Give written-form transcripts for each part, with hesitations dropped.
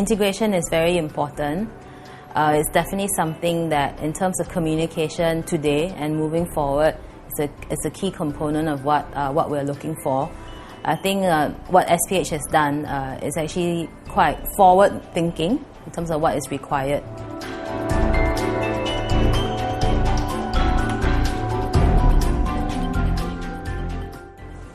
Integration is very important. It's definitely something that, in terms of communication today and moving forward, it's a key component of what we're looking for. I think what SPH has done is actually quite forward-thinking in terms of what is required.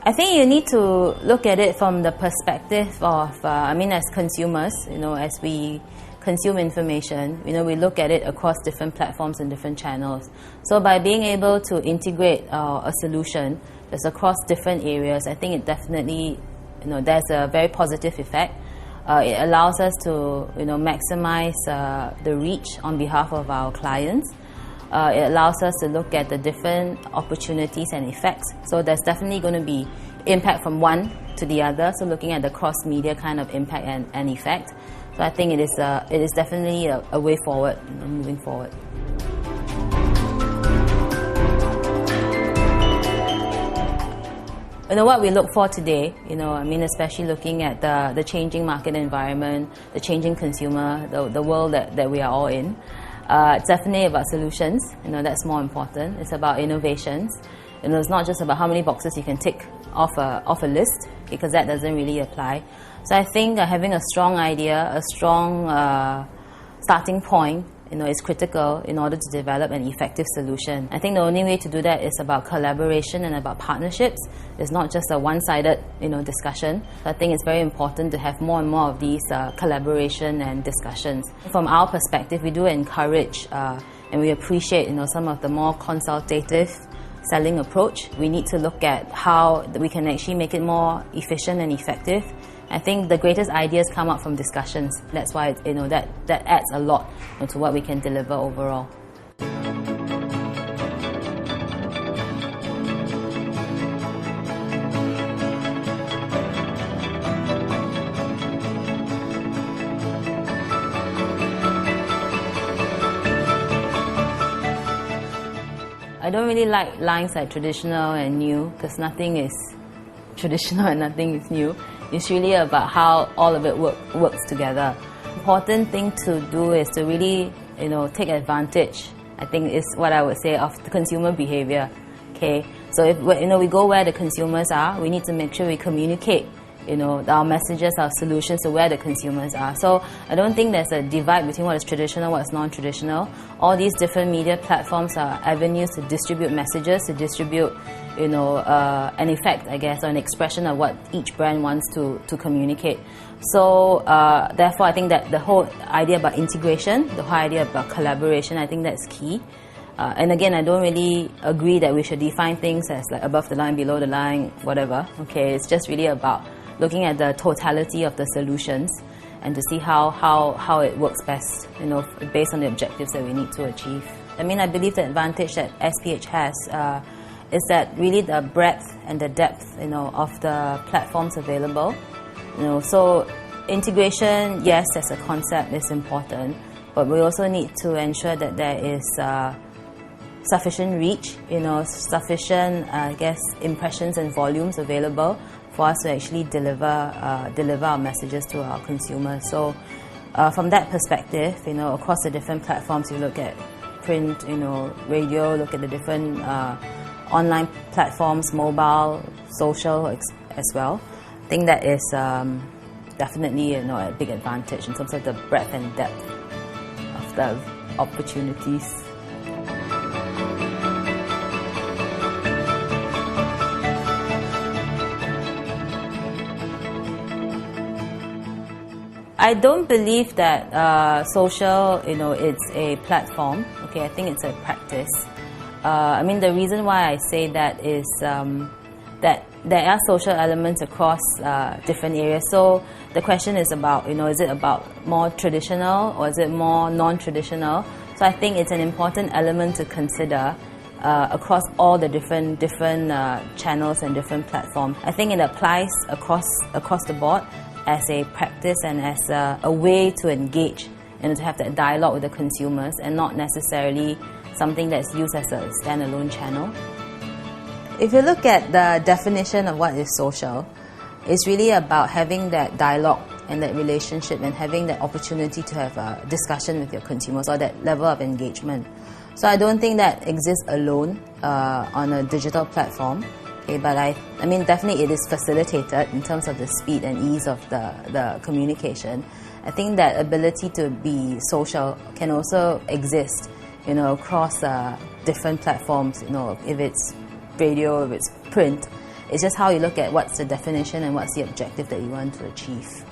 I think you need to look at it from the perspective of, as consumers, as we consume information, we look at it across different platforms and different channels. So by being able to integrate a solution that's across different areas, I think it definitely, there's a very positive effect. It allows us to, maximize the reach on behalf of our clients. It allows us to look at the different opportunities and effects. So there's definitely going to be impact from one to the other. So looking at the cross-media kind of impact and effect. So I think it is definitely a way forward, moving forward. What we look for today, especially looking at the changing market environment, the changing consumer, the world that we are all in. It's definitely about solutions, that's more important. It's about innovations. It's not just about how many boxes you can tick off a list, because that doesn't really apply. So I think having a strong idea, a strong starting point, is critical in order to develop an effective solution. I think the only way to do that is about collaboration and about partnerships. It's not just a one-sided, discussion. So I think it's very important to have more and more of these collaboration and discussions. From our perspective, we do encourage and we appreciate, some of the more consultative selling approach. We need to look at how we can actually make it more efficient and effective. I think the greatest ideas come up from discussions. That's why that adds a lot to what we can deliver overall. I don't really like lines like traditional and new, because nothing is traditional and nothing is new. It's really about how all of it works together. Important thing to do is to really, take advantage, I think is what I would say, of the consumer behavior. Okay, so if we go where the consumers are, we need to make sure we communicate, our messages, our solutions to where the consumers are. So I don't think there's a divide between what is traditional, what is non-traditional. All these different media platforms are avenues to distribute messages, to distribute, an effect, I guess, or an expression of what each brand wants to communicate. So therefore, I think that the whole idea about integration, the whole idea about collaboration, I think that's key. And again, I don't really agree that we should define things as like above the line, below the line, whatever. Okay, it's just really about looking at the totality of the solutions and to see how it works best, based on the objectives that we need to achieve. I believe the advantage that SPH has is that really the breadth and the depth, of the platforms available. So integration, yes, as a concept is important, but we also need to ensure that there is sufficient reach, sufficient, impressions and volumes available for us to actually deliver our messages to our consumers. So from that perspective, across the different platforms, you look at print, radio, look at the different online platforms, mobile, social as well. I think that is definitely a big advantage in terms of the breadth and depth of the opportunities. I don't believe that social, it's a platform. Okay, I think it's a practice. The reason why I say that is that there are social elements across different areas. So the question is about, is it about more traditional or is it more non-traditional? So I think it's an important element to consider across all the different channels and different platforms. I think it applies across the board as a practice and as a way to engage and to have that dialogue with the consumers, and not necessarily something that's used as a standalone channel. If you look at the definition of what is social, it's really about having that dialogue and that relationship and having that opportunity to have a discussion with your consumers or that level of engagement. So I don't think that exists alone on a digital platform. Okay, but I mean, definitely it is facilitated in terms of the speed and ease of the communication. I think that ability to be social can also exist, across different platforms, if it's radio, if it's print. It's just how you look at what's the definition and what's the objective that you want to achieve.